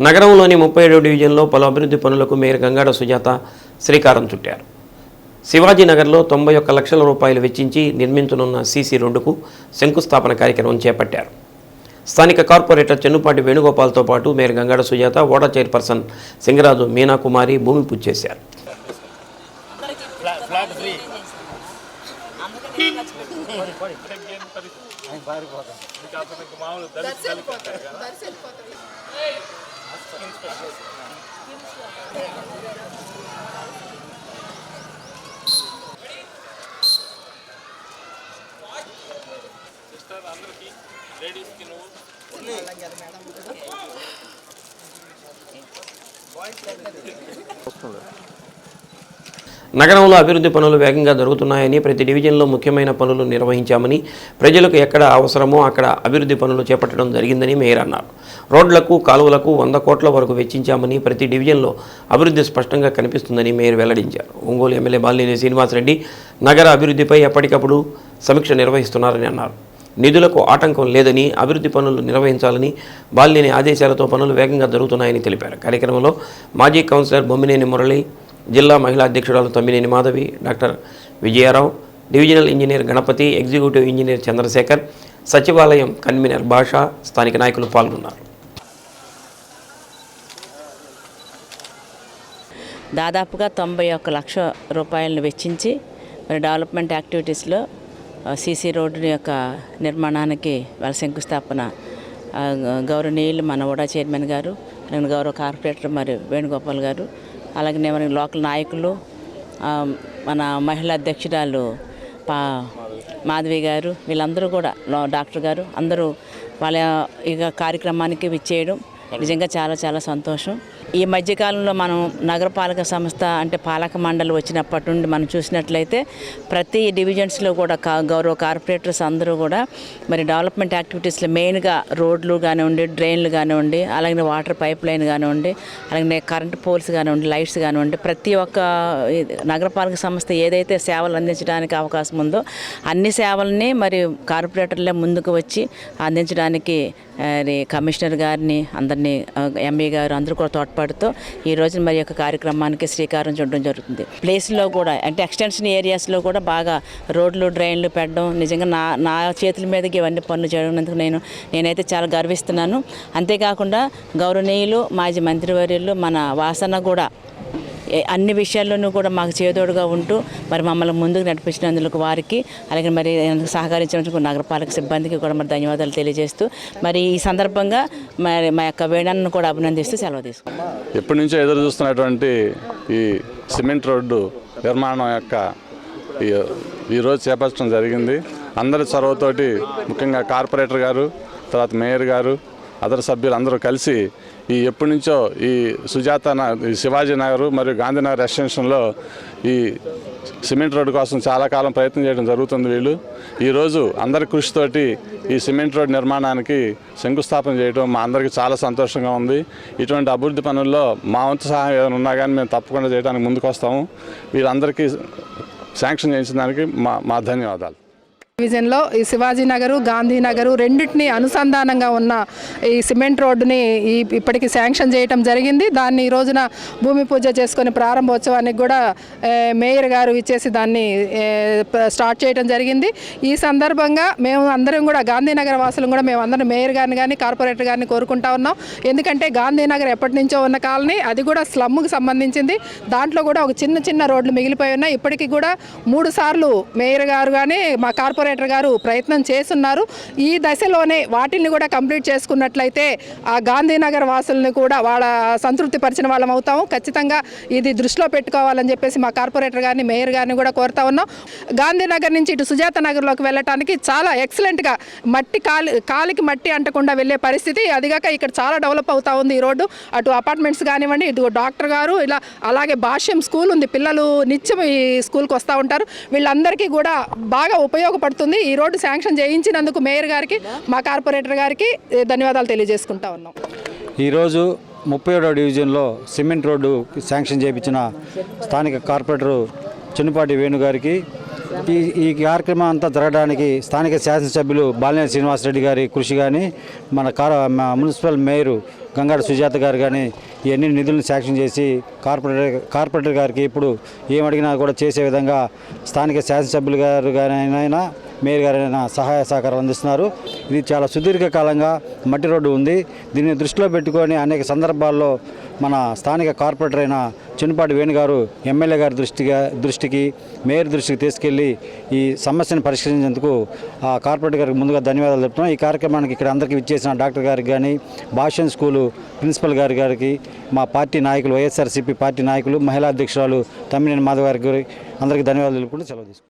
నగరంలోని 37వ డివిజన్లో పలు అభివృద్ధి పనులకు మేయర్ గంగాడ సుజాత శ్రీకారం చుట్టారు. శివాజీనగర్లో 91 లక్షల రూపాయలు వెచ్చించి నిర్మించనున్న సీసీ రోడ్డుకు శంకుస్థాపన కార్యక్రమం చేపట్టారు. స్థానిక కార్పొరేటర్ చెన్నుపాటి వేణుగోపాల్తో పాటు mayor Gangada Sujatha, ward chairperson Singaraju Meena Kumari భూమి పూజ చేశారు. నగరంలో అభివృద్ధి పనులు వేగంగా జరుగుతున్నాయని, ప్రతి డివిజన్లో ముఖ్యమైన పనులు నిర్వహించామని, ప్రజలకు ఎక్కడ అవసరమో అక్కడ అభివృద్ధి పనులు చేపట్టడం జరిగిందని మేయర్ అన్నారు. రోడ్లకు, కాలువలకు 100 కోట్ల వరకు వెచ్చించామని, ప్రతి డివిజన్లో అభివృద్ధి స్పష్టంగా కనిపిస్తుందని మేయర్ వెల్లడించారు. ఒంగోలు ఎమ్మెల్యే బాలినేని శ్రీనివాసరెడ్డి నగర అభివృద్ధిపై ఎప్పటికప్పుడు సమీక్ష నిర్వహిస్తున్నారని అన్నారు. నిధులకు ఆటంకం లేదని, అభివృద్ధి పనులు నిర్వహించాలని బాలినేని ఆదేశాలతో పనులు వేగంగా జరుగుతున్నాయని తెలిపారు. కార్యక్రమంలో మాజీ కౌన్సిలర్ బొమ్మినేని మురళి, జిల్లా మహిళా అధ్యక్షురాలు Tammineni Madhavi, doctor Vijayarao, divisional engineer Ganapathi, executive engineer Chandrasekhar, సచివాలయం కన్వీనర్ భాష, స్థానిక నాయకులు పాల్గొన్నారు. దాదాపుగా 91 లక్షల రూపాయలను వెచ్చించి మరి డెవలప్మెంట్ యాక్టివిటీస్లో సీసీ రోడ్డు యొక్క నిర్మాణానికి వాళ్ళ శంకుస్థాపన గౌరవనీయులు మన ఓడా చైర్మన్ గారు, గౌరవ కార్పొరేటర్ మరి వేణుగోపాల్ గారు, అలాగే మన లోకల్ నాయకులు, మన మహిళా అధ్యక్షురాలు మాధవి గారు, వీళ్ళందరూ కూడా డాక్టర్ గారు అందరూ వాళ్ళ ఇక కార్యక్రమానికి విచ్చేయడం నిజంగా చాలా చాలా సంతోషం. ఈ మధ్యకాలంలో మనం నగరపాలక సంస్థ అంటే పాలక మండలి వచ్చినప్పటి నుండి మనం చూసినట్లయితే ప్రతి డివిజన్స్లో కూడా గౌరవ కార్పొరేటర్స్ అందరూ కూడా మరి డెవలప్మెంట్ యాక్టివిటీస్లో మెయిన్గా రోడ్లు కానివ్వండి, డ్రైన్లు కానివ్వండి, అలాగే వాటర్ పైప్ లైన్ కానివ్వండి, అలాగే కరెంట్ పోల్స్ కానివ్వండి, లైట్స్ కానివ్వండి, ప్రతి ఒక్క నగరపాలక సంస్థ ఏదైతే సేవలు అందించడానికి అవకాశం ఉందో అన్ని సేవల్ని మరి కార్పొరేటర్లే ముందుకు వచ్చి అందించడానికి కమిషనర్ గారిని అందరినీ ఎంఈ గారు అందరూ కూడా తోడ్పాటుతో ఈ రోజు మరి యొక్క కార్యక్రమానికి శ్రీకారం చుట్టడం జరుగుతుంది. ప్లేస్లో కూడా అంటే ఎక్స్టెన్షన్ ఏరియాస్లో కూడా బాగా రోడ్లు, డ్రైన్లు పెట్టడం నిజంగా నా చేతుల మీదకి ఇవన్నీ పనులు చేయడానికి నేనైతే చాలా గర్విస్తున్నాను. అంతేకాకుండా గౌరవనీయులు మాజీ మంత్రివర్యులు మన వాసన కూడా అన్ని విషయాల్లోనూ కూడా మాకు చేదోడుగా ఉంటూ మరి మమ్మల్ని ముందుకు నడిపించినందుకు వారికి, అలాగే మరి సహకరించినందుకు నగరపాలక సిబ్బందికి కూడా మరి ధన్యవాదాలు తెలియజేస్తూ మరి ఈ సందర్భంగా మరి మా యొక్క వేణాన్ని కూడా అభినందిస్తూ సెలవు తీసుకున్నాం. ఎప్పటి నుంచో ఎదురు చూస్తున్నటువంటి ఈ సిమెంట్ రోడ్డు నిర్మాణం యొక్క ఈరోజు చేపట్టడం జరిగింది. అందరి చొరవతోటి ముఖ్యంగా కార్పొరేటర్ గారు, తర్వాత మేయర్ గారు, అదర్ సభ్యులు అందరూ కలిసి ఎప్పటి నుంచో ఈ శివాజీ నగర్ మరియు గాంధీనగర్ ఎక్స్టెన్షన్లో ఈ సిమెంట్ రోడ్డు కోసం చాలా కాలం ప్రయత్నం చేయడం జరుగుతుంది. వీళ్ళు ఈరోజు అందరి కృషితోటి ఈ సిమెంట్ రోడ్డు నిర్మాణానికి శంకుస్థాపన చేయడం మా అందరికీ చాలా సంతోషంగా ఉంది. ఇటువంటి అభివృద్ధి పనుల్లో మా వంతు సహాయం ఏదైనా ఉన్నా కానీ మేము తప్పకుండా చేయడానికి ముందుకు వస్తాము. వీళ్ళందరికీ శాంక్షన్ చేయించిన దానికి మా ధన్యవాదాలు. డివిజన్లో ఈ శివాజీనగరు, గాంధీనగరు రెండింటినీ అనుసంధానంగా ఉన్న ఈ సిమెంట్ రోడ్డుని ఇప్పటికి శాంక్షన్ చేయటం జరిగింది. దాన్ని ఈ రోజున భూమి పూజ చేసుకొని ప్రారంభోత్సవానికి కూడా మేయర్ గారు ఇచ్చేసి దాన్ని స్టార్ట్ చేయడం జరిగింది. ఈ సందర్భంగా మేము అందరం కూడా గాంధీనగర్ వాసులు కూడా మేము అందరం మేయర్ గారిని కానీ కార్పొరేటర్ గారిని కోరుకుంటా ఉన్నాం. ఎందుకంటే గాంధీనగర్ ఎప్పటి నుంచో ఉన్న కాలనీ, అది కూడా స్లమ్కి సంబంధించింది. దాంట్లో కూడా ఒక చిన్న రొడ్లు మిగిలిపోయి ఉన్నాయి. ఇప్పటికీ కూడా 3 సార్లు మేయర్ గారు కానీ మా కార్పొరేటర్ గారు ప్రయత్నం చేస్తున్నారు. ఈ దశలోనే వాటిని కూడా కంప్లీట్ చేసుకున్నట్లయితే ఆ గాంధీనగర్ వాసుల్ని కూడా వాళ్ళ సంతృప్తి పరిచిన వాళ్ళం అవుతాము. ఖచ్చితంగా ఇది దృష్టిలో పెట్టుకోవాలని చెప్పేసి మా కార్పొరేటర్ గారిని, మేయర్ గారిని కూడా కోరుతా ఉన్నాం. గాంధీనగర్ నుంచి ఇటు సుజాత నగర్లోకి వెళ్ళటానికి చాలా ఎక్సలెంట్గా కాలికి మట్టి అంటకుండా వెళ్ళే పరిస్థితి. అదిగాక ఇక్కడ చాలా డెవలప్ అవుతా ఉంది ఈ రోడ్డు. అటు అపార్ట్మెంట్స్ కానివ్వండి, ఇటు డాక్టర్ గారు, ఇలా అలాగే భాష్యం స్కూల్ ఉంది. పిల్లలు నిత్యం ఈ స్కూల్కి వస్తూ ఉంటారు. వీళ్ళందరికీ కూడా బాగా ఉపయోగపడుతుంది. ఈ రోడ్డు శాంక్షన్ చేయించినందుకు మేయర్ గారికి, మా కార్పొరేటర్ గారికి ధన్యవాదాలు తెలియజేసుకుంటా ఉన్నాం. ఈరోజు 37వ డివిజన్లో సిమెంట్ రోడ్డు శాంక్షన్ చేయించిన స్థానిక కార్పొరేటర్ చెన్నుపాటి వేణు గారికి, ఈ కార్యక్రమం అంతా జరగడానికి స్థానిక శాసనసభ్యులు బాలినేని శ్రీనివాసరెడ్డి గారి కృషి కానీ మా మున్సిపల్ మేయరు గంగాడ సుజాత గారు కానీ ఇవన్నీ నిధులను శాంక్షన్ చేసి కార్పొరేటర్ గారికి ఇప్పుడు ఏమడిగినా కూడా చేసే విధంగా స్థానిక శాసనసభ్యులు గారు గారైనా మేయర్ గారైనా సహాయ సహకారం అందిస్తున్నారు. ఇది చాలా సుదీర్ఘకాలంగా మట్టి రోడ్డు ఉంది. దీన్ని దృష్టిలో పెట్టుకొని అనేక సందర్భాల్లో మన స్థానిక కార్పొరేటర్ అయిన చెన్నుపాటి వేణు గారు ఎమ్మెల్యే గారి దృష్టికి మేయర్ దృష్టికి తీసుకెళ్లి ఈ సమస్యను పరిష్కరించేందుకు ఆ కార్పొరేటర్ గారికి ముందుగా ధన్యవాదాలు చెప్తున్నాం. ఈ కార్యక్రమానికి ఇక్కడ అందరికీ విచ్చేసిన డాక్టర్ గారికి కానీ భాషన్ స్కూలు ప్రిన్సిపల్ గారికి మా పార్టీ నాయకులు వైఎస్ఆర్సీపీ పార్టీ నాయకులు మహిళా అధ్యక్షురాలు తమ్మినేని మాధవ్ గారికి అందరికీ ధన్యవాదాలు తెలుపుకుంటూ సెలవు తీసుకుంటాం.